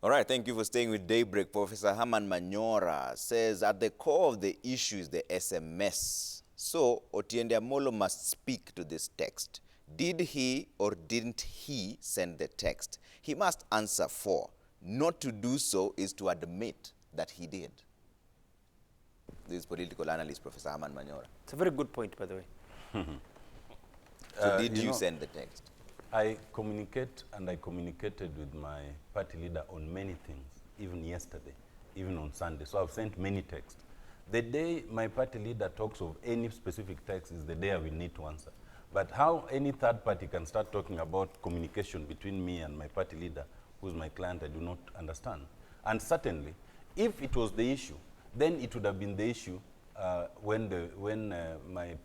All right, thank you for staying with Daybreak. Professor Herman Manyora says at the core of the issue is the SMS. So Otiende Amolo must speak to this text. Did he or didn't he send the text? He must answer for. Not to do so is to admit that he did. This is political analyst Professor Herman Manyora. It's a very good point, by the way. So did you send the text? I communicate, and I communicated with my party leader on many things, even yesterday, even on Sunday. So I've sent many texts. The day my party leader talks of any specific text is the day I will need to answer. But how any third party can start talking about communication between me and my party leader, who's my client, I do not understand. And certainly, if it was the issue, then it would have been the issue when my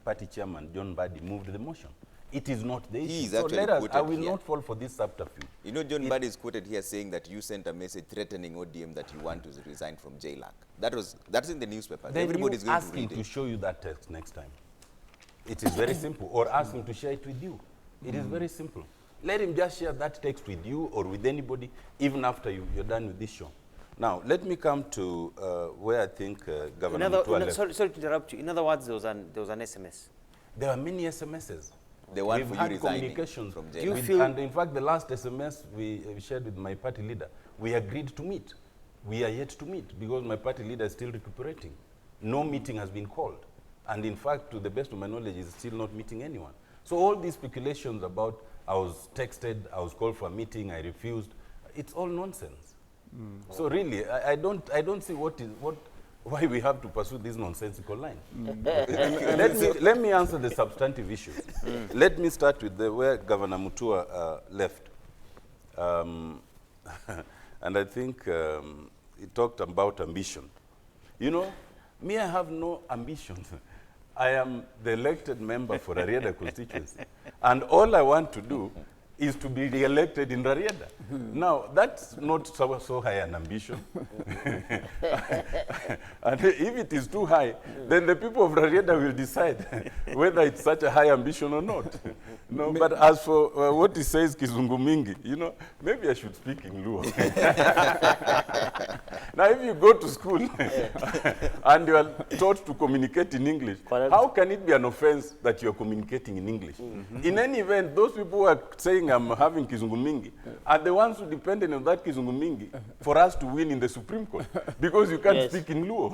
party chairman, John Badi, moved the motion. It is not the issue. So let us, I will not fall for this subterfuge. You know, John Badi is quoted here saying that you sent a message threatening ODM that you want to resign from JLAC. That's in the newspaper. Then everybody's going ask to read him it. to show you that text next time. It is very simple. Or ask him to share it with you. It is very simple. Let him just share that text with you or with anybody, even after you're done with this show. Now, let me come to where I think Governor Mutua left. Sorry to interrupt you. In other words, there was an SMS. There are many SMSs. The one We've for you had resigning communications from Do you JLAC. feel- and in fact, the last SMS we shared with my party leader, we agreed to meet. We are yet to meet because my party leader is still recuperating. No meeting has been called. And in fact, to the best of my knowledge, is still not meeting anyone. So all these speculations about I was texted, I was called for a meeting, I refused, it's all nonsense. So really, I don't see why we have to pursue this nonsensical line. Let me answer the substantive issues. Let me start with where Governor Mutua left. And I think he talked about ambition. You know, me, I have no ambition. I am the elected member for Rarieda constituency. And all I want to do is to be re-elected in Rarieda. Now, that's not so high an ambition. And if it is too high, then the people of Rarieda will decide whether it's such a high ambition or not. No, but as for what he says, Kizungu Mingi, you know, maybe I should speak in Luo. Now, if you go to school and you are taught to communicate in English, how can it be an offense that you are communicating in English? In any event, those people who are saying I'm having Kizungu Mingi are the ones who depended on that Kizungu Mingi for us to win in the Supreme Court, because you can't speak in Luo.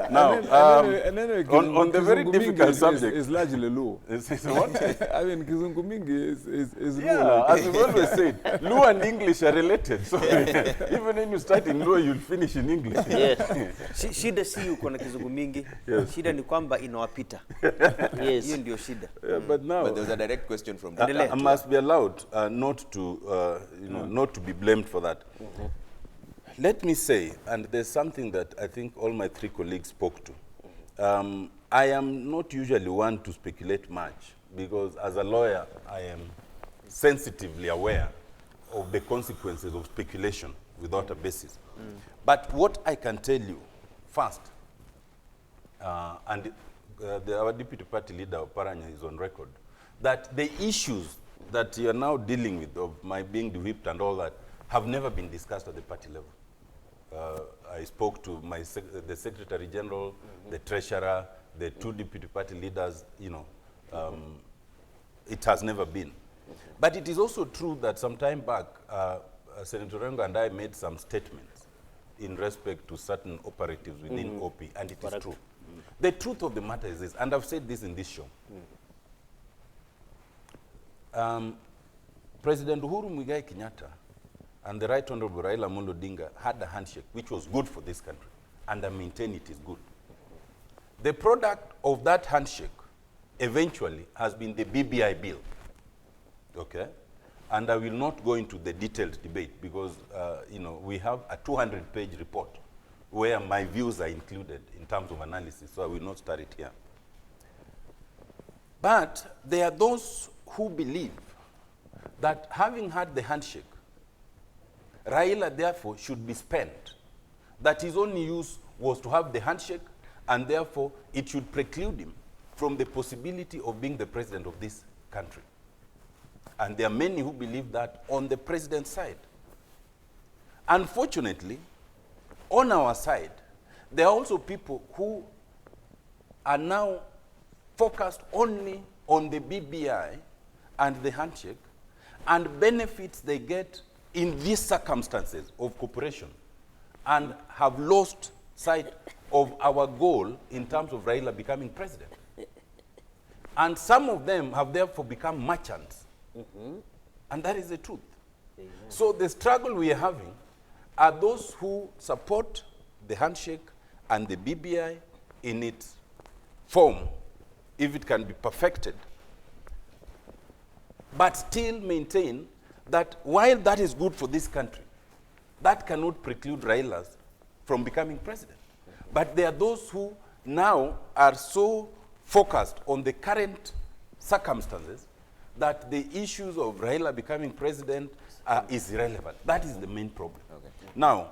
Now, on the very difficult subject, is largely Luo. What? I mean, Kizungu Mingi is Yeah, Luo. as we've always said, Luo and English are related. So even when you start in Luo, you'll finish in English. Yes. Shida si yuko na Kizungu Mingi. Yes. Shida ni kwamba inawapita. Yes. Hiyo ndio shida. But now, But there was a direct question from I must be allowed not to, not to be blamed for that. Let me say, and there's something that I think all my three colleagues spoke to. I am not usually one to speculate much, because as a lawyer, I am sensitively aware of the consequences of speculation without a basis. But what I can tell you first, and our deputy party leader, Paranya, is on record, that the issues that you are now dealing with, of my being whipped and all that, have never been discussed at the party level. I spoke to the Secretary General, the Treasurer, the two deputy party leaders, you know, it has never been. But it is also true that some time back, Senator Rengo and I made some statements in respect to certain operatives within OP, and it is true. The truth of the matter is this, and I've said this in this show. President Uhuru Muigai Kenyatta and the Right Honorable Raila Amolo Odinga had a handshake which was good for this country, and I maintain it is good. The product of that handshake eventually has been the BBI bill, okay? And I will not go into the detailed debate because, you know, we have a 200-page report where my views are included in terms of analysis, so I will not start it here. But there are those who believe that having had the handshake, Raila therefore should be spent, that his only use was to have the handshake, and therefore it should preclude him from the possibility of being the president of this country. And there are many who believe that on the president's side. Unfortunately, on our side, there are also people who are now focused only on the BBI and the handshake and benefits they get in these circumstances of cooperation, and have lost sight of our goal in terms of Raila becoming president. And some of them have therefore become merchants. And that is the truth. Amen. So the struggle we are having are those who support the handshake and the BBI in its form, if it can be perfected, but still maintain that while that is good for this country, that cannot preclude Raila from becoming president. But there are those who now are so focused on the current circumstances that the issues of Raila becoming president is irrelevant. That is the main problem. Okay. Now,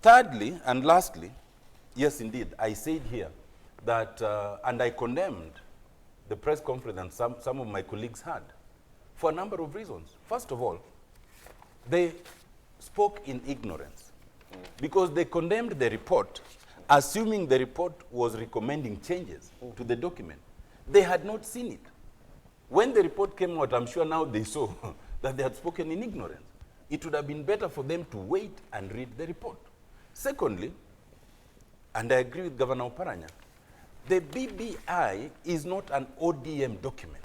thirdly and lastly, yes, indeed, I said here that, and I condemned the press conference that some of my colleagues had for a number of reasons. First of all, they spoke in ignorance because they condemned the report, assuming the report was recommending changes to the document. They had not seen it. When the report came out, I'm sure now they saw that they had spoken in ignorance. It would have been better for them to wait and read the report. Secondly, and I agree with Governor Oparanya, the BBI is not an ODM document.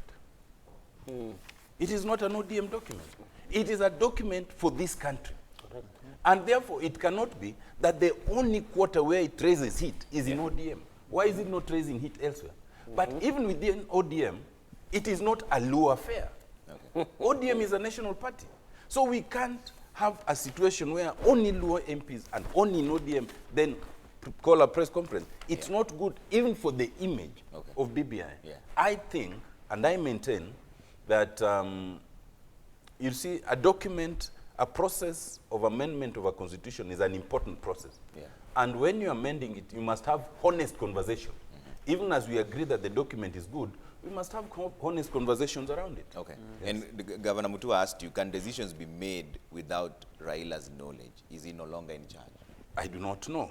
It is not an ODM document. It is a document for this country. And therefore, it cannot be that the only quarter where it raises heat is in ODM. Why is it not raising heat elsewhere? But even within ODM, it is not a Luo affair. Okay. ODM is a national party. So we can't have a situation where only Luo MPs and only in ODM then call a press conference. It's not good even for the image of BBI. Yeah. I think, and I maintain, that you see, a document, a process of amendment of a constitution is an important process. Yeah. And when you're amending it, you must have honest conversation. Even as we agree that the document is good, we must have honest conversations around it. Okay. Yes. And Governor Mutua asked you, can decisions be made without Raila's knowledge? Is he no longer in charge? I do not know,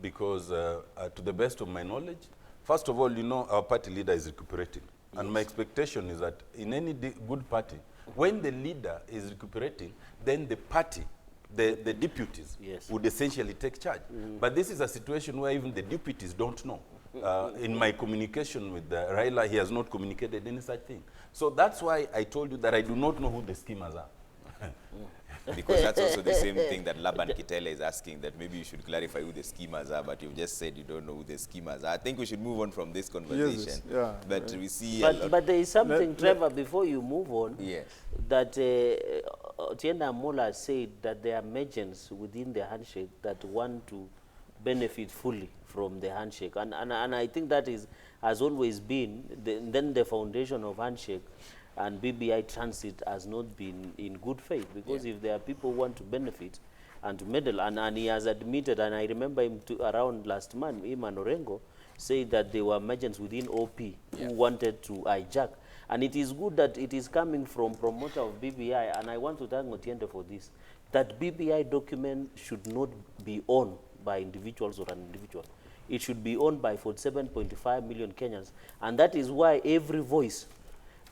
because to the best of my knowledge, first of all, you know, our party leader is recuperating. Yes. And my expectation is that in any good party, when the leader is recuperating, then the party, the deputies, would essentially take charge. But this is a situation where even the deputies don't know. In my communication with Raila, he has not communicated any such thing. So that's why I told you that I do not know who the schemers are. Because that's also the same thing that Laban Kitele is asking, that maybe you should clarify who the schemers are, but you've just said you don't know who the schemers are. I think we should move on from this conversation. Yes, yeah, but we see but there is something, Trevor, before you move on, yes, that Otienda Amola said that there are merchants within the handshake that want to benefit fully from the handshake. And I think that has always been, then the foundation of handshake and BBI transit has not been in good faith, because if there are people who want to benefit and to meddle, and he has admitted, and I remember him around last month, him and Orengo said that there were merchants within OP who wanted to hijack. And it is good that it is coming from promoter of BBI, and I want to thank Otiende for this, that BBI document should not be owned by individuals or an individual. It should be owned by 47.5 million Kenyans. And that is why every voice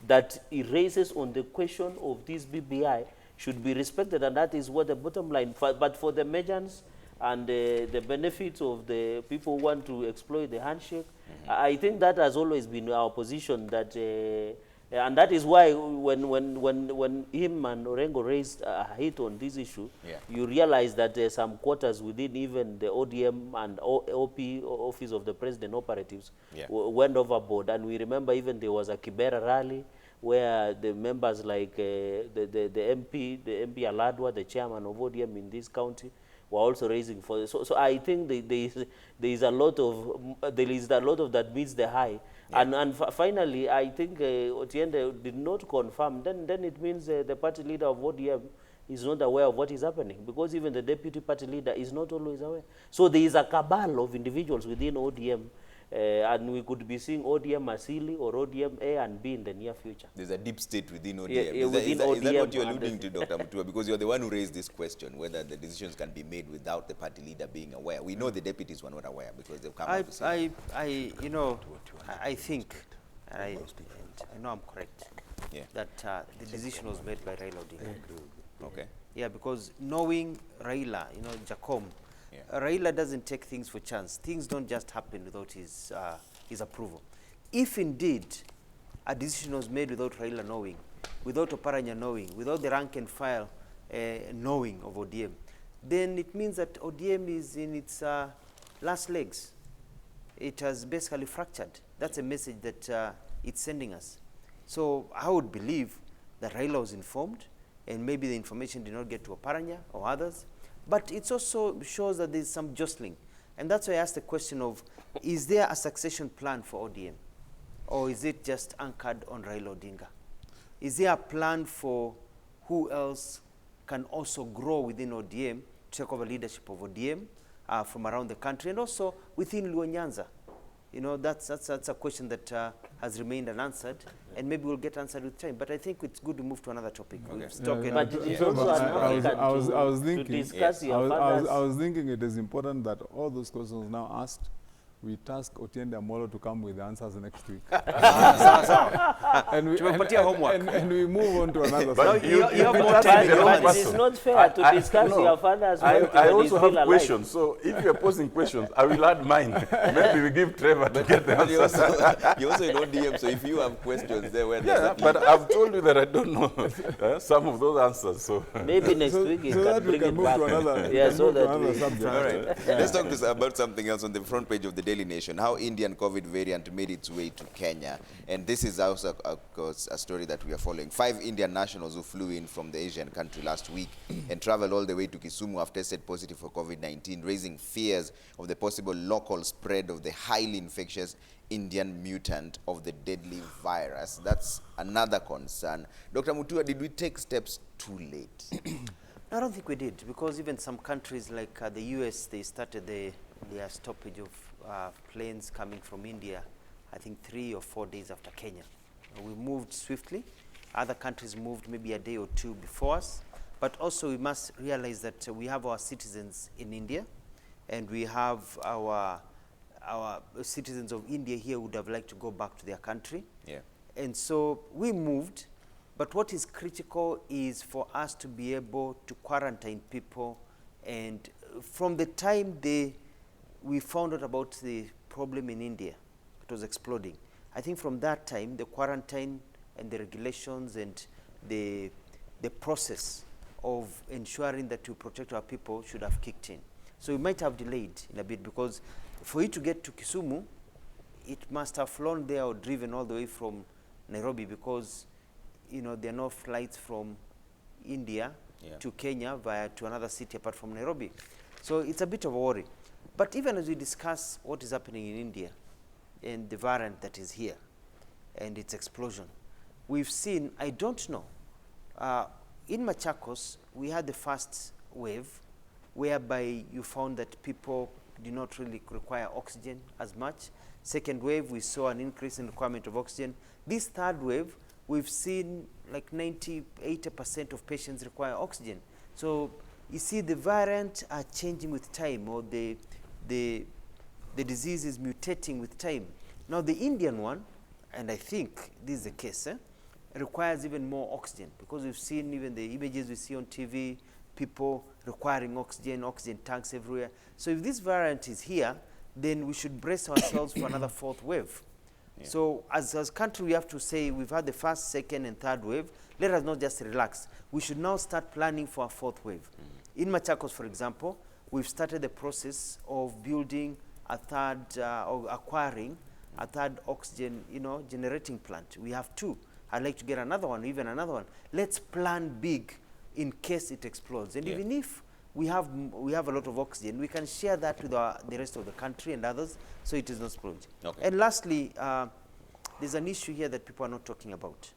that it raises on the question of this BBI should be respected, and that is what the bottom line. But for the merchants and the benefits of the people who want to exploit the handshake, I think that has always been our position. That and that is why when him and Orengo raised a hit on this issue, you realize that there are some quarters within even the ODM and OP, Office of the President Operatives, went overboard. And we remember even there was a Kibera rally where the members like the MP Aladwa, the chairman of ODM in this county, were also raising for this. So I think there is a lot of that meets the high. And finally, I think Otiende did not confirm. Then it means the party leader of ODM is not aware of what is happening, because even the deputy party leader is not always aware. So there is a cabal of individuals within ODM And we could be seeing ODM Asili or ODM A and B in the near future. There's a deep state within ODM. Yeah, Is within that what ODM you're and alluding to, Dr. Mutua? Because you're the one who raised this question, whether the decisions can be made without the party leader being aware. We know the deputies were not aware because they've come out to say. I think, and I know I'm correct, Yeah. that the decision was made by Raila Odinga. Okay. Yeah, because knowing Raila, Jacom, Yeah. Raila doesn't take things for chance. Things don't just happen without his approval. If indeed a decision was made without Raila knowing, without Oparanya knowing, without the rank and file knowing of ODM, then it means that ODM is in its last legs. It has basically fractured. That's a message that it's sending us. So I would believe that Raila was informed, and maybe the information did not get to Oparanya or others. But it also shows that there's some jostling. And that's why I asked the question of, is there a succession plan for ODM? Or is it just anchored on Raila Odinga? Is there a plan for who else can also grow within ODM, take over leadership of ODM from around the country, and also within Luo Nyanza? That's a question that has remained unanswered, and maybe we'll get answered with time. But I think it's good to move to another topic. Okay. We've spoken. But it is So, also but an African I was to thinking, discuss your I father's... was thinking it is important that all those questions now asked, we task Otiende Amolo to come with the answers next week. and, we move on to another But subject. you have more But, time than one but it is person. not fair to discuss no. your father's I wealth when he's also still have alive. questions, so if you're posing questions, I will add mine. Maybe we give Trevor to get the But you're answers. you're also in ODM, so if you have questions there, where does Yeah, that but leave? I've told you that I don't know some of those answers. So Maybe next week you so that can we bring can it move back. to another, Yeah, can so move to that another we... subject. All right. Let's talk about something else on the front page of the Daily Nation, how Indian COVID variant made its way to Kenya. And this is also, of course, a story that we are following. 5 Indian nationals who flew in from the Asian country last week and traveled all the way to Kisumu have tested positive for COVID-19, raising fears of the possible local spread of the highly infectious Indian mutant of the deadly virus. That's another concern. Dr. Mutua, did we take steps too late? I don't think we did, because even some countries like the US, they started their stoppage of planes coming from India, I think 3 or 4 days after Kenya. We moved swiftly. Other countries moved maybe a day or 2 before us. But also we must realize that we have our citizens in India, and we have our citizens of India here who would have liked to go back to their country. Yeah. And so we moved, but what is critical is for us to be able to quarantine people. And from the time we found out about the problem in India, it was exploding. I think from that time, the quarantine and the regulations and the process of ensuring that we protect our people should have kicked in. So we might have delayed in a bit, because for you to get to Kisumu, it must have flown there or driven all the way from Nairobi, because there are no flights from India to Kenya to another city apart from Nairobi. So it's a bit of a worry. But even as we discuss what is happening in India and the variant that is here and its explosion, we've seen, I don't know, in Machakos, we had the first wave whereby you found that people do not really require oxygen as much. Second wave, we saw an increase in requirement of oxygen. This third wave, we've seen like 80% of patients require oxygen. So you see, the variant are changing with time, or the disease is mutating with time. Now the Indian one, and I think this is the case, requires even more oxygen, because we've seen even the images we see on TV, people requiring oxygen tanks everywhere. So if this variant is here, then we should brace ourselves for another 4th wave. Yeah. So as a country, we have to say we've had the 1st, 2nd, and 3rd wave. Let us not just relax. We should now start planning for a 4th wave. In Machakos, for example, we've started the process of building a 3rd, or acquiring a 3rd oxygen, generating plant. We have 2. I'd like to get another one, even another one. Let's plan big in case it explodes. And even if we have a lot of oxygen, we can share that with the rest of the country and others, so it is not exploding. Okay. And lastly, there's an issue here that people are not talking about.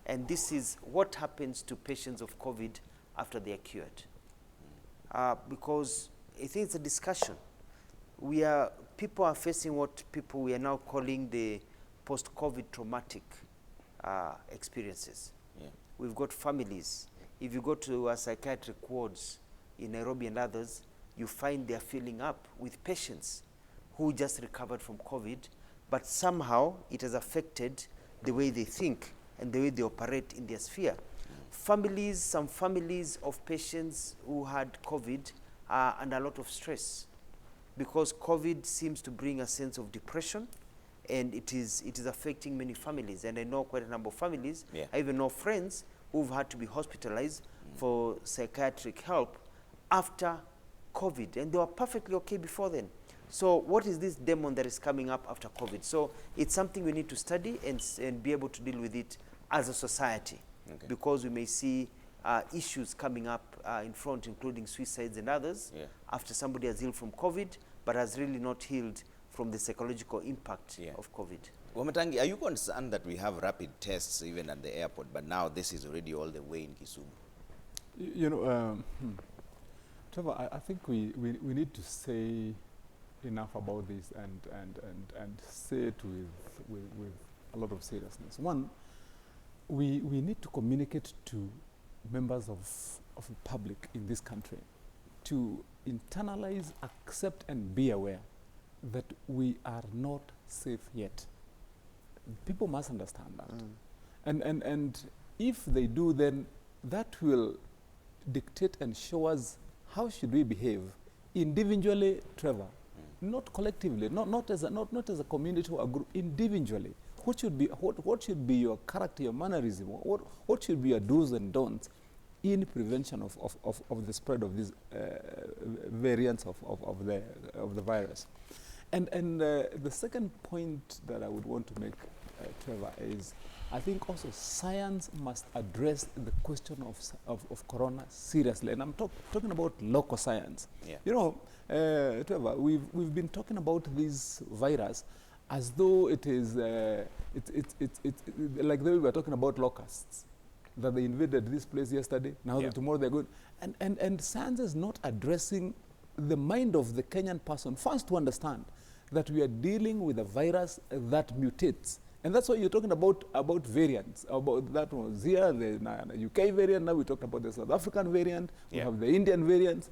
And this is what happens to patients of COVID after they are cured. Because I think it's a discussion. people are facing what we are now calling the post-COVID traumatic experiences. Yeah. We've got families. If you go to psychiatric wards in Nairobi and others, you find they're filling up with patients who just recovered from COVID, but somehow it has affected the way they think and the way they operate in their sphere. Families, some families of patients who had COVID are under a lot of stress because COVID seems to bring a sense of depression, and it is affecting many families. And I know quite a number of families. Yeah. I even know friends who've had to be hospitalized for psychiatric help after COVID, and they were perfectly okay before then. So what is this demon that is coming up after COVID? So it's something we need to study and be able to deal with it as a society, because we may see issues coming up in front, including suicides and others, after somebody has healed from COVID, but has really not healed from the psychological impact of COVID. Wamatangi, are you concerned that we have rapid tests even at the airport, but now this is already all the way in Kisumu? You know, Trevor, I think we need to say enough about this and say it with a lot of seriousness. One, we need to communicate to members of the public in this country to internalize, accept, and be aware that we are not safe yet. People must understand that. And if they do, then that will dictate and show us how should we behave individually, Trevor, not collectively, not as a community or a group, individually. What should be your character, your mannerism? What should be your do's and don'ts in prevention of the spread of these variants of the virus? And the second point that I would want to make, Trevor, is I think also science must address the question of corona seriously, and I'm talking about local science. Yeah. You know, Trevor, we've been talking about this virus as though it is it's like the way we were talking about locusts, that they invaded this place yesterday. Now that tomorrow they're going, and science is not addressing the mind of the Kenyan person first to understand that we are dealing with a virus that mutates. And that's why you're talking about variants. About that was here, the UK variant, now we talked about the South African variant, we have the Indian variants.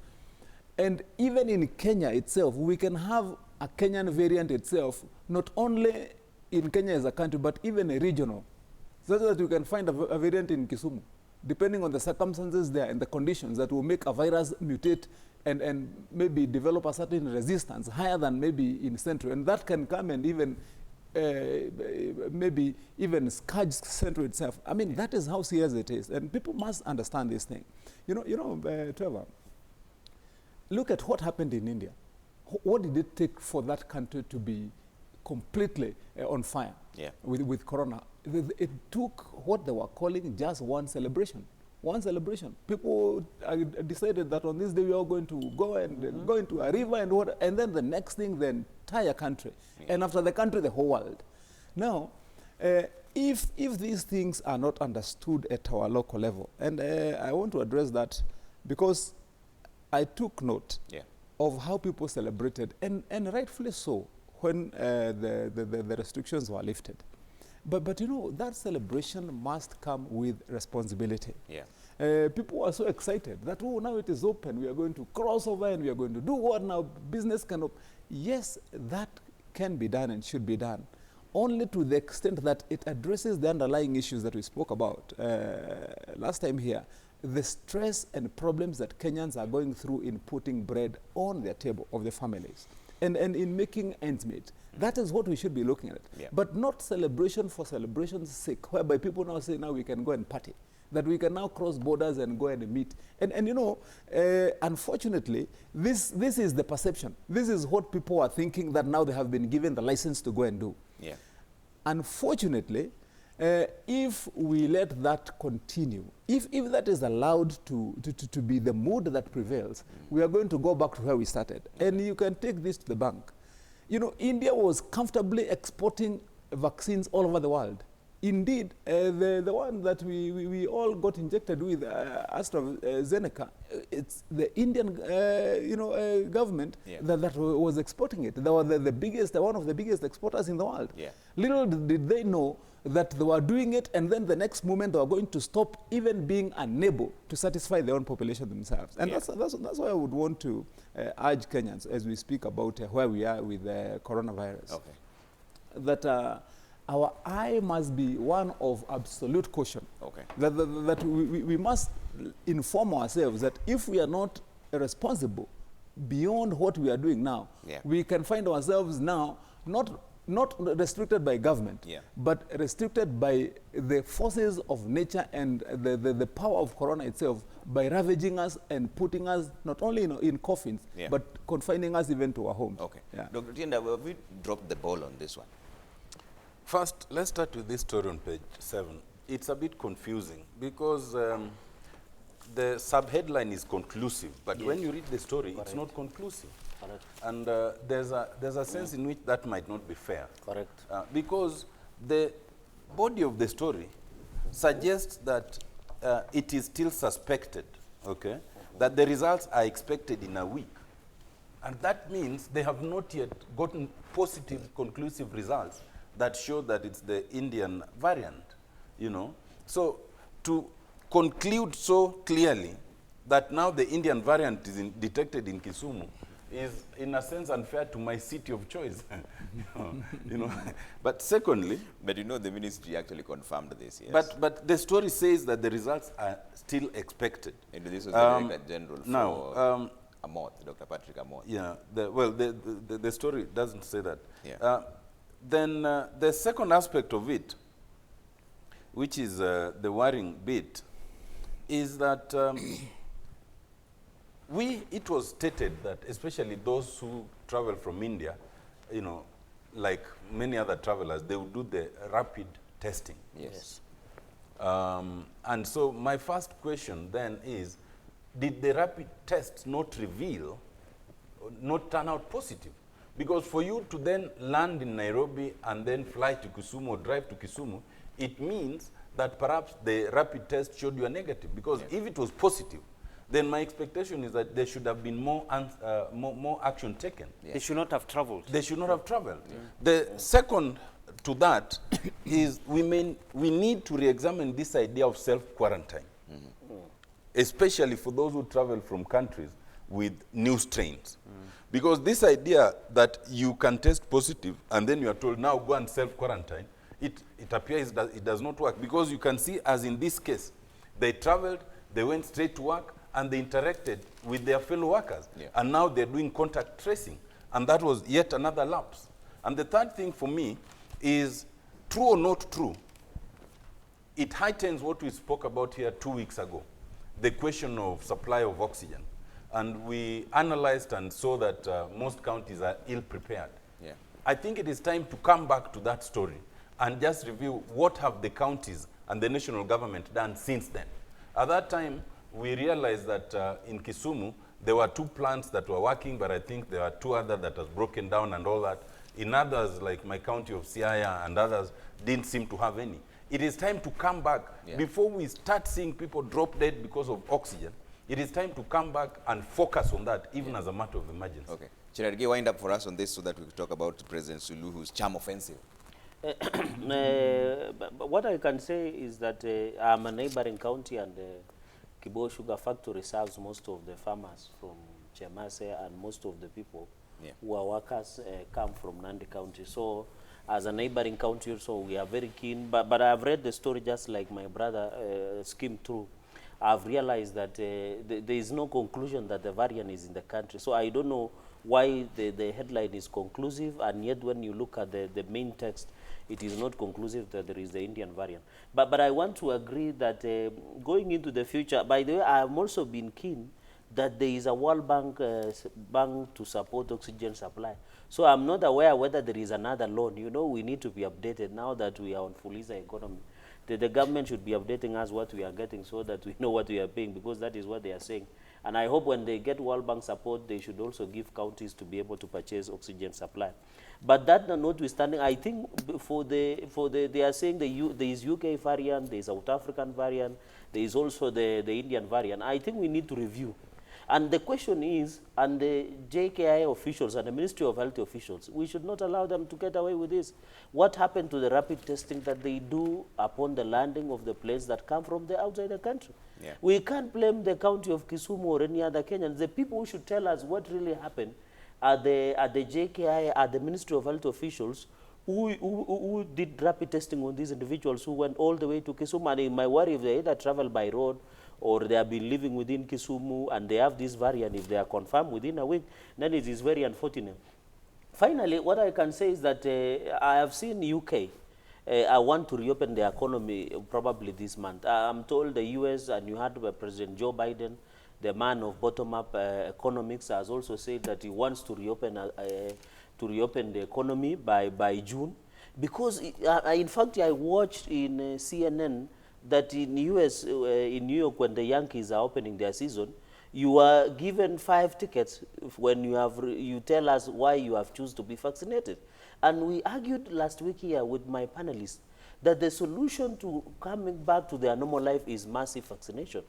And even in Kenya itself, we can have a Kenyan variant itself, not only in Kenya as a country, but even a regional. So that you can find a variant in Kisumu, depending on the circumstances there and the conditions that will make a virus mutate and maybe develop a certain resistance higher than maybe in Central. And that can come and even maybe even scourge Central itself. I mean, that is how serious it is. And people must understand this thing. You know, Trevor, look at what happened in India. What did it take for that country to be completely on fire with corona? It took what they were calling just one celebration. One celebration. People decided that on this day we are going to go and go into a river and then the next thing, the entire country. And after the country, the whole world. Now, if these things are not understood at our local level, and I want to address that because I took note of how people celebrated, and rightfully so, when the restrictions were lifted. But you know, that celebration must come with responsibility. People are so excited that, oh, now it is open, we are going to cross over and we are going to do what now, business can yes, that can be done and should be done, only to the extent that it addresses the underlying issues that we spoke about last time here, the stress and problems that Kenyans are going through in putting bread on their table of the families and in making ends meet. That is what we should be looking at. But not celebration for celebration's sake, whereby people now say, now we can go and party, that we can now cross borders and go and meet. And you know, unfortunately, this is the perception. This is what people are thinking, that now they have been given the license to go and do. Unfortunately, if we let that continue, if that is allowed to be the mood that prevails, we are going to go back to where we started. And you can take this to the bank. You know, India was comfortably exporting vaccines all over the world. indeed, the one that we all got injected with, AstraZeneca, it's the Indian, government Yeah. that was exporting it. They were the biggest, one of the biggest exporters in the world. Yeah. Little did they know that they were doing it, and then the next moment they were going to stop even being unable to satisfy their own population themselves. And Yeah. that's why I would want to urge Kenyans as we speak about where we are with coronavirus. Okay. That our eye must be one of absolute caution. Okay. That we must inform ourselves that if we are not responsible beyond what we are doing now, Yeah. we can find ourselves now not restricted by government, Yeah. but restricted by the forces of nature and the power of corona itself, by ravaging us and putting us not only in coffins, Yeah. but confining us even to our homes. Okay. Yeah. Dr. Tienda, have we dropped the ball on this one? First, let's start with this story on page 7. It's a bit confusing because the subheadline is conclusive, but when you read the story, it's not conclusive. Correct. And there's a sense in which that might not be fair. Correct. Because the body of the story suggests that it is still suspected, okay, that the results are expected in a week. And that means they have not yet gotten positive, conclusive results that show that it's the Indian variant, So to conclude so clearly that now the Indian variant is detected in Kisumu is in a sense unfair to my city of choice. But secondly, But the ministry actually confirmed this, yes. but the story says that the results are still expected. And this was the Director General for Now, Amoth, Dr. Patrick Amoth. yeah, the story doesn't say that. Yeah. Then the second aspect of it, which is the worrying bit, is that it was stated that especially those who travel from India, like many other travelers, they would do the rapid testing. Yes. And so my first question then is, did the rapid tests not turn out positive? Because for you to then land in Nairobi and then fly to Kisumu or drive to Kisumu, it means that perhaps the rapid test showed you a negative. Because if it was positive, then my expectation is that there should have been more action taken. Yeah. They should not have traveled. They should not have traveled. The second to that is we need to re-examine this idea of self-quarantine, especially for those who travel from countries with new strains. Because this idea that you can test positive and then you are told, now go and self-quarantine, it appears that it does not work. Because you can see, as in this case, they traveled, they went straight to work, and they interacted with their fellow workers. Yeah. And now they're doing contact tracing. And that was yet another lapse. And the third thing for me is, true or not true, it heightens what we spoke about here 2 weeks ago, the question of supply of oxygen. And we analyzed and saw that most counties are ill-prepared. Yeah. I think it is time to come back to that story and just review what have the counties and the national government done since then. At that time, we realized that in Kisumu, there were 2 plants that were working, but I think there are 2 others that has broken down and all that. In others, like my county of Siaya and others, didn't seem to have any. It is time to come back. Yeah. Before we start seeing people drop dead because of oxygen, it is time to come back and focus on that, even as a matter of emergency. Okay. Chirarge, wind up for us on this so that we can talk about President Suluhu's charm offensive. What I can say is that I'm a neighboring county, and Kibo Sugar Factory serves most of the farmers from Chemase, and most of the people who are workers come from Nandi County. So as a neighboring county also, we are very keen. But I've read the story just like my brother skimmed through. I've realized that there is no conclusion that the variant is in the country. So I don't know why the headline is conclusive, and yet when you look at the main text, it is not conclusive that there is the Indian variant. But I want to agree that going into the future, by the way, I have also been keen that there is a World Bank bank to support oxygen supply. So I'm not aware whether there is another loan. We need to be updated now that we are on Fuliza economy. The government should be updating us what we are getting so that we know what we are paying, because that is what they are saying. And I hope when they get World Bank support, they should also give counties to be able to purchase oxygen supply. But that notwithstanding, I think they are saying there is UK variant, there is South African variant, there is also the Indian variant. I think we need to review. And the question is, and the JKI officials and the Ministry of Health officials, we should not allow them to get away with this. What happened to the rapid testing that they do upon the landing of the planes that come from the outside the country? Yeah. We can't blame the county of Kisumu or any other Kenyan. The people who should tell us what really happened are the JKI, are the Ministry of Health officials who did rapid testing on these individuals who went all the way to Kisumu. And my worry if they either travel by road or they have been living within Kisumu and they have this variant, if they are confirmed within a week, then it is very unfortunate. Finally, what I can say is that I have seen UK. I want to reopen the economy probably this month. I'm told the US, and you heard President Joe Biden, the man of bottom-up economics, has also said that he wants to reopen the economy by June. Because, in fact, I watched in CNN that in US, in New York, when the Yankees are opening their season, you are given 5 tickets when you tell us why you have chosen to be vaccinated. And we argued last week here with my panelists that the solution to coming back to their normal life is massive vaccination.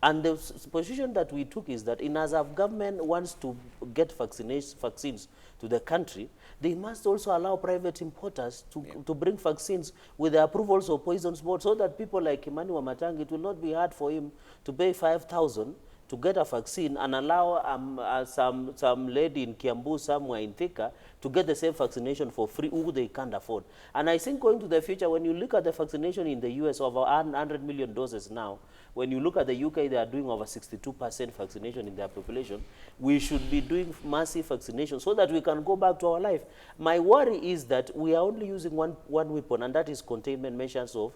And the position that we took is that as our government wants to get vaccines to the country, they must also allow private importers to bring vaccines with the approvals of Poisons Board, so that people like Imani Wamatang, it will not be hard for him to pay 5,000 to get a vaccine and allow some lady in Kiambu somewhere in Thika to get the same vaccination for free, who they can't afford. And I think going to the future, when you look at the vaccination in the US, over 100 million doses now, when you look at the UK, they are doing over 62% vaccination in their population. We should be doing massive vaccination so that we can go back to our life. My worry is that we are only using one weapon, and that is containment measures of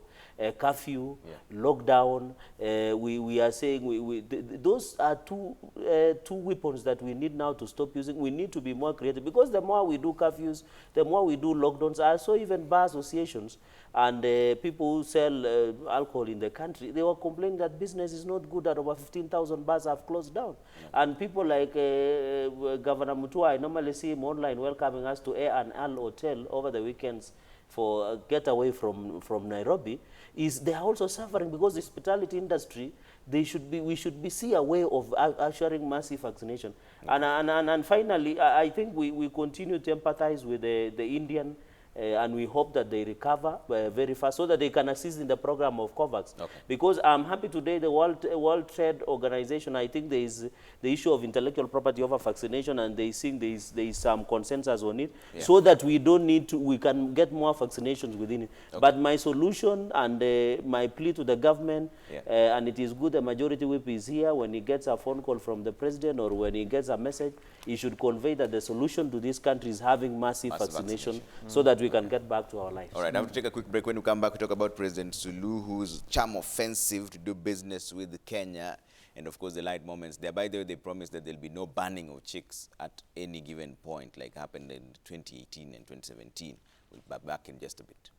curfew, lockdown. We are saying those are two weapons that we need now to stop using. We need to be more creative, because the more we do curfews, the more we do lockdowns. I saw even bar associations and people who sell alcohol in the country, they were complaining that business is not good, that over 15,000 bars have closed down. And people like Governor Mutua, I normally see him online welcoming us to A&L Hotel over the weekends for a getaway from Nairobi, is they are also suffering because the hospitality industry, we should see a way of assuring massive vaccination. And finally, I think we continue to empathize with the Indian, and we hope that they recover very fast so that they can assist in the program of COVAX. Okay. Because I'm happy today, the World Trade Organization, I think there is the issue of intellectual property over vaccination, and they think there is some consensus on it, so that we don't need to, we can get more vaccinations within it. Okay. But my solution and my plea to the government, and it is good the majority whip is here, when he gets a phone call from the president or when he gets a message, he should convey that the solution to this country is having massive vaccination. So that we can get back to our lives. All right, I have to take a quick break. When we come back, we talk about President Suluhu's charm offensive to do business with Kenya, and of course the light moments there. By the way, they promised that there'll be no banning of chicks at any given point, like happened in 2018 and 2017. We'll be back in just a bit.